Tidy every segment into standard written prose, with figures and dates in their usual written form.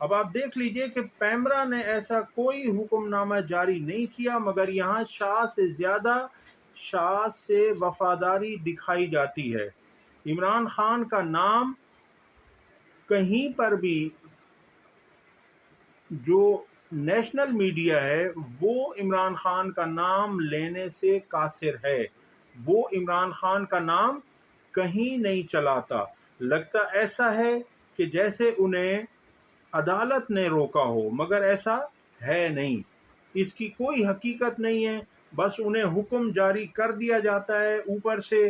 اب آپ دیکھ لیجئے کہ پیمرا نے ایسا کوئی حکم نامہ جاری نہیں کیا، مگر یہاں شاہ سے وفاداری دکھائی جاتی ہے۔ عمران خان کا نام کہیں پر بھی، جو نیشنل میڈیا ہے وہ عمران خان کا نام لینے سے قاصر ہے، وہ عمران خان کا نام کہیں نہیں چلاتا۔ لگتا ایسا ہے کہ جیسے انہیں عدالت نے روکا ہو، مگر ایسا ہے نہیں، اس کی کوئی حقیقت نہیں ہے۔ بس انہیں حکم جاری کر دیا جاتا ہے اوپر سے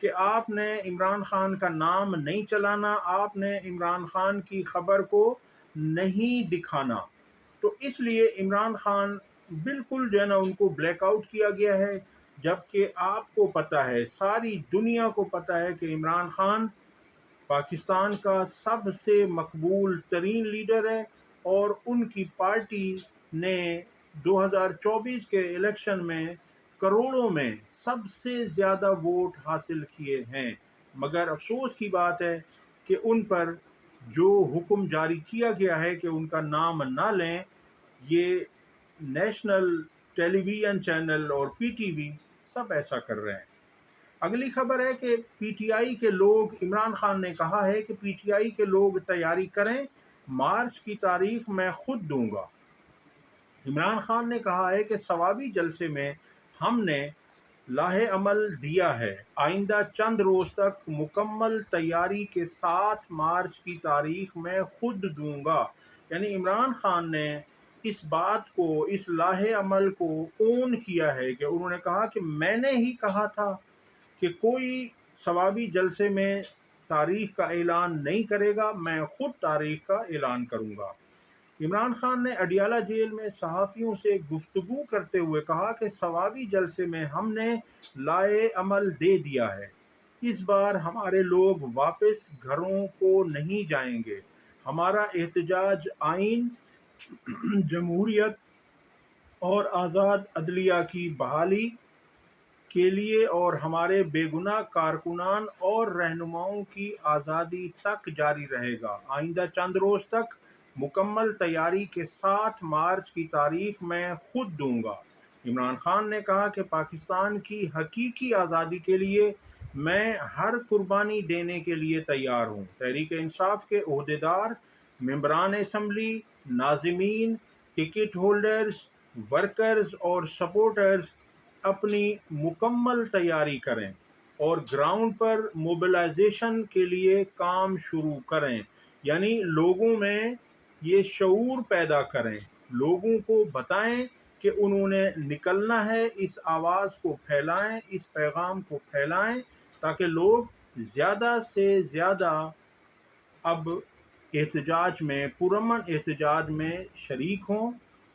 کہ آپ نے عمران خان کا نام نہیں چلانا، آپ نے عمران خان کی خبر کو نہیں دکھانا۔ تو اس لیے عمران خان بالکل جو ہے نا ان کو بلیک آؤٹ کیا گیا ہے، جبکہ آپ کو پتہ ہے، ساری دنیا کو پتہ ہے کہ عمران خان پاکستان کا سب سے مقبول ترین لیڈر ہے، اور ان کی پارٹی نے 2024 کے الیکشن میں کروڑوں میں سب سے زیادہ ووٹ حاصل کیے ہیں۔ مگر افسوس کی بات ہے کہ ان پر جو حکم جاری کیا گیا ہے کہ ان کا نام نہ لیں، یہ نیشنل ٹیلی ویژن چینل اور پی ٹی وی سب ایسا کر رہے ہیں۔ اگلی خبر ہے کہ پی ٹی آئی کے لوگ، عمران خان نے کہا ہے کہ پی ٹی آئی کے لوگ تیاری کریں، مارچ کی تاریخ میں خود دوں گا۔ عمران خان نے کہا ہے کہ ثوابی جلسے میں ہم نے لاہ عمل دیا ہے، آئندہ چند روز تک مکمل تیاری کے ساتھ مارچ کی تاریخ میں خود دوں گا۔ یعنی عمران خان نے اس بات کو، اس لاہ عمل کو اون کیا ہے کہ انہوں نے کہا کہ میں نے ہی کہا تھا کہ کوئی ثوابی جلسے میں تاریخ کا اعلان نہیں کرے گا، میں خود تاریخ کا اعلان کروں گا۔ عمران خان نے اڈیالہ جیل میں صحافیوں سے گفتگو کرتے ہوئے کہا کہ ثوابی جلسے میں ہم نے لائے عمل دے دیا ہے، اس بار ہمارے لوگ واپس گھروں کو نہیں جائیں گے، ہمارا احتجاج آئین، جمہوریت اور آزاد عدلیہ کی بحالی کے لیے اور ہمارے بے گناہ کارکنان اور رہنماؤں کی آزادی تک جاری رہے گا، آئندہ چند روز تک مکمل تیاری کے ساتھ مارچ کی تاریخ میں خود دوں گا۔ عمران خان نے کہا کہ پاکستان کی حقیقی آزادی کے لیے میں ہر قربانی دینے کے لیے تیار ہوں۔ تحریک انصاف کے عہدیدار، ممبران اسمبلی، ناظمین، ٹکٹ ہولڈرز، ورکرز اور سپورٹرز اپنی مکمل تیاری کریں اور گراؤنڈ پر موبلائزیشن کے لیے کام شروع کریں، یعنی لوگوں میں یہ شعور پیدا کریں، لوگوں کو بتائیں کہ انہوں نے نکلنا ہے، اس آواز کو پھیلائیں، اس پیغام کو پھیلائیں، تاکہ لوگ زیادہ سے زیادہ اب احتجاج میں، پرامن احتجاج میں شریک ہوں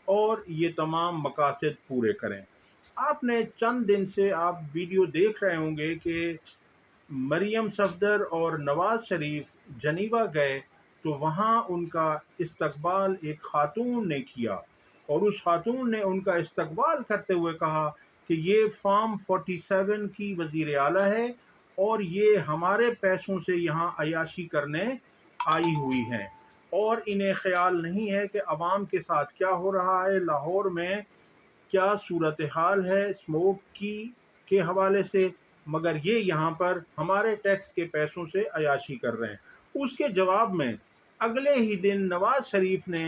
اور یہ تمام مقاصد پورے کریں۔ آپ نے چند دن سے آپ ویڈیو دیکھ رہے ہوں گے کہ مریم صفدر اور نواز شریف جنیوا گئے، تو وہاں ان کا استقبال ایک خاتون نے کیا، اور اس خاتون نے ان کا استقبال کرتے ہوئے کہا کہ یہ فارم 47 کی وزیر اعلیٰ ہے اور یہ ہمارے پیسوں سے یہاں عیاشی کرنے آئی ہوئی ہیں، اور انہیں خیال نہیں ہے کہ عوام کے ساتھ کیا ہو رہا ہے، لاہور میں کیا صورتحال ہے اسموک کے حوالے سے، مگر یہ یہاں پر ہمارے ٹیکس کے پیسوں سے عیاشی کر رہے ہیں۔ اس کے جواب میں اگلے ہی دن نواز شریف نے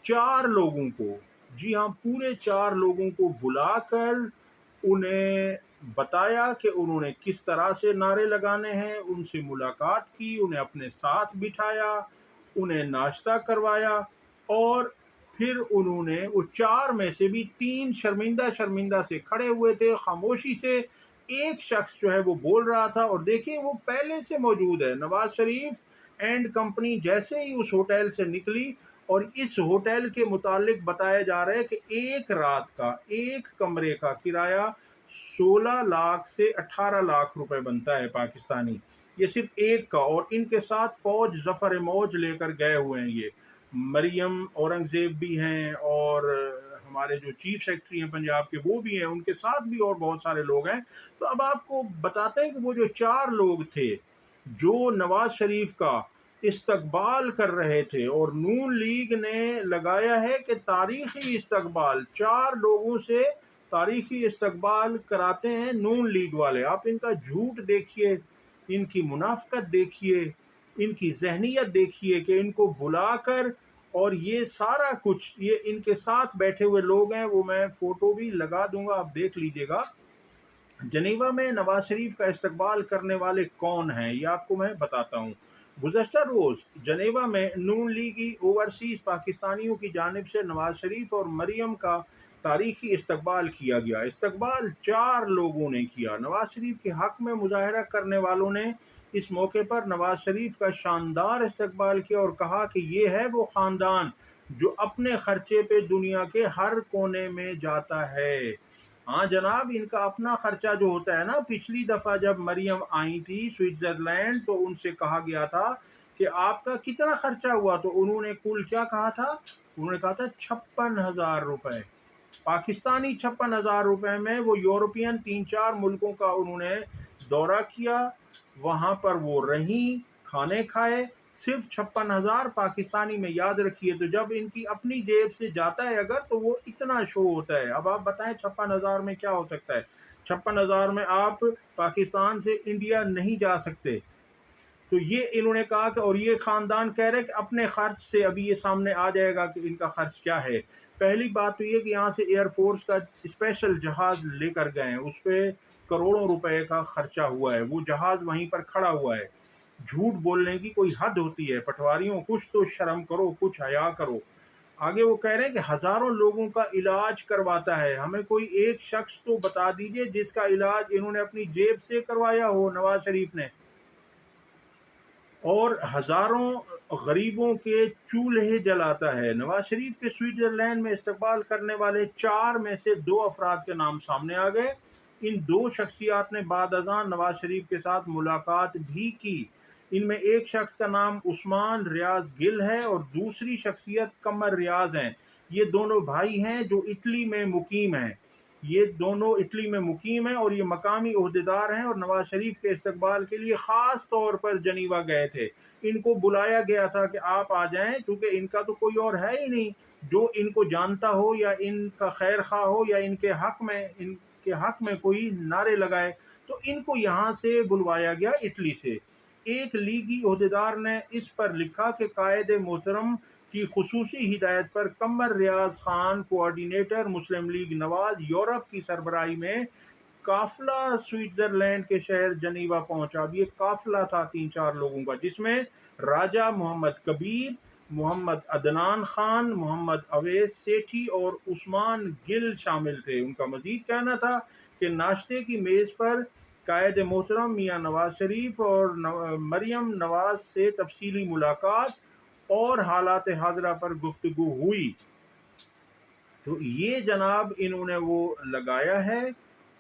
4 لوگوں کو، جی ہاں پورے 4 لوگوں کو بلا کر انہیں بتایا کہ انہوں نے کس طرح سے نعرے لگانے ہیں، ان سے ملاقات کی، انہیں اپنے ساتھ بٹھایا، انہیں ناشتہ کروایا، اور پھر انہوں نے وہ 4 میں سے بھی 3 شرمندہ سے کھڑے ہوئے تھے، خاموشی سے ایک شخص جو ہے وہ بول رہا تھا، اور دیکھیں وہ پہلے سے موجود ہے۔ نواز شریف اینڈ کمپنی جیسے ہی اس ہوٹل سے نکلی، اور اس ہوٹل کے متعلق بتایا جا رہا ہے کہ ایک رات کا، ایک کمرے کا کرایہ 16 لاکھ سے 18 لاکھ روپے بنتا ہے پاکستانی، یہ صرف ایک کا، اور ان کے ساتھ فوج ظفر موج لے کر گئے ہوئے ہیں، یہ مریم اورنگزیب بھی ہیں، اور ہمارے جو چیف سیکرٹری ہیں پنجاب کے وہ بھی ہیں، ان کے ساتھ بھی اور بہت سارے لوگ ہیں۔ تو اب آپ کو بتاتے ہیں کہ وہ جو 4 لوگ تھے جو نواز شریف کا استقبال کر رہے تھے، اور نون لیگ نے لگایا ہے کہ تاریخی استقبال 4 لوگوں سے تاریخی استقبال کراتے ہیں نون لیگ والے۔ آپ ان کا جھوٹ دیکھیے، ان کی منافقت دیکھیے، ان کی ذہنیت دیکھیے کہ ان کو بلا کر، اور یہ سارا کچھ، یہ ان کے ساتھ بیٹھے ہوئے لوگ ہیں، وہ میں فوٹو بھی لگا دوں گا، آپ دیکھ لیجئے گا۔ جنیوا میں نواز شریف کا استقبال کرنے والے کون ہیں، یہ آپ کو میں بتاتا ہوں۔ گزشتہ روز جنیوا میں نون لیگی اوورسیز پاکستانیوں کی جانب سے نواز شریف اور مریم کا تاریخی استقبال کیا گیا۔ استقبال 4 لوگوں نے کیا۔ نواز شریف کے حق میں مظاہرہ کرنے والوں نے اس موقع پر نواز شریف کا شاندار استقبال کیا اور کہا کہ یہ ہے وہ خاندان جو اپنے خرچے پہ دنیا کے ہر کونے میں جاتا ہے۔ ہاں جناب، ان کا اپنا خرچہ جو ہوتا ہے نا، پچھلی دفعہ جب مریم آئی تھی سوئٹزرلینڈ تو ان سے کہا گیا تھا کہ آپ کا کتنا خرچہ ہوا، تو انہوں نے کل کیا کہا تھا؟ انہوں نے کہا تھا 56,000 روپے پاکستانی۔ 56,000 روپے میں وہ یورپین 3-4 ملکوں کا انہوں نے دورہ کیا، وہاں پر وہ رہیں، کھانے کھائے، صرف 56,000 پاکستانی میں، یاد رکھیے۔ تو جب ان کی اپنی جیب سے جاتا ہے اگر، تو وہ اتنا شو ہوتا ہے۔ اب آپ بتائیں 56,000 میں کیا ہو سکتا ہے؟ 56,000 میں آپ پاکستان سے انڈیا نہیں جا سکتے۔ تو یہ انہوں نے کہا کہ، اور یہ خاندان کہہ رہے کہ اپنے خرچ سے، ابھی یہ سامنے آ جائے گا کہ ان کا خرچ کیا ہے۔ پہلی بات تو یہ کہ یہاں سے ایئر فورس کا اسپیشل جہاز لے کر گئے ہیں، اس پہ کروڑوں روپے کا خرچہ ہوا ہے، وہ جہاز وہیں پر کھڑا ہوا ہے۔ جھوٹ بولنے کی کوئی حد ہوتی ہے پٹواریوں، کچھ تو شرم کرو، کچھ حیا کرو۔ آگے وہ کہہ رہے ہیں کہ ہزاروں لوگوں کا علاج کرواتا ہے، ہمیں کوئی ایک شخص تو بتا دیجئے جس کا علاج انہوں نے اپنی جیب سے کروایا ہو نواز شریف نے، اور ہزاروں غریبوں کے چولہے جلاتا ہے۔ نواز شریف کے سوئٹزرلینڈ میں استقبال کرنے والے 4 میں سے 2 افراد کے نام سامنے آ گئے۔ ان 2 شخصیات نے بعد ازاں نواز شریف کے ساتھ ملاقات بھی کی۔ ان میں ایک شخص کا نام عثمان ریاض گل ہے اور دوسری شخصیت قمر ریاض ہیں۔ یہ دونوں بھائی ہیں جو اٹلی میں مقیم ہیں، یہ دونوں اٹلی میں مقیم ہیں اور یہ مقامی عہدیدار ہیں، اور نواز شریف کے استقبال کے لیے خاص طور پر جنیوا گئے تھے۔ ان کو بلایا گیا تھا کہ آپ آ جائیں، کیونکہ ان کا تو کوئی اور ہے ہی نہیں جو ان کو جانتا ہو یا ان کا خیر خواہ ہو یا ان کے حق میں کوئی نعرے لگائے، تو ان کو یہاں سے بلوایا گیا اٹلی سے۔ ایک لیگی عہدیدار نے اس پر لکھا کہ قائد محترم کی خصوصی ہدایت پر قمر ریاض خان، کوآرڈینیٹر مسلم لیگ نواز، یورپ کی سربراہی میں قافلہ سوئٹزرلینڈ کے شہر جنیوا پہنچا۔ اب یہ قافلہ تھا 3-4 لوگوں کا، جس میں راجہ محمد کبیر، محمد عدنان خان، محمد اویس سیٹھی اور عثمان گل شامل تھے۔ ان کا مزید کہنا تھا کہ ناشتے کی میز پر قائد محترم میاں نواز شریف اور مریم نواز سے تفصیلی ملاقات اور حالات حاضرہ پر گفتگو ہوئی۔ تو یہ جناب انہوں نے وہ لگایا ہے،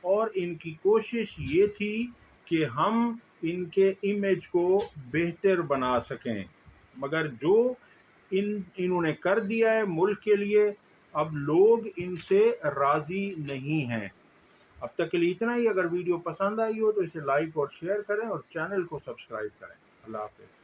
اور ان کی کوشش یہ تھی کہ ہم ان کے امیج کو بہتر بنا سکیں، مگر جو انہوں نے کر دیا ہے ملک کے لیے، اب لوگ ان سے راضی نہیں ہیں۔ اب تک کے لیے اتنا ہی۔ اگر ویڈیو پسند آئی ہو تو اسے لائک اور شیئر کریں اور چینل کو سبسکرائب کریں۔ اللہ حافظ۔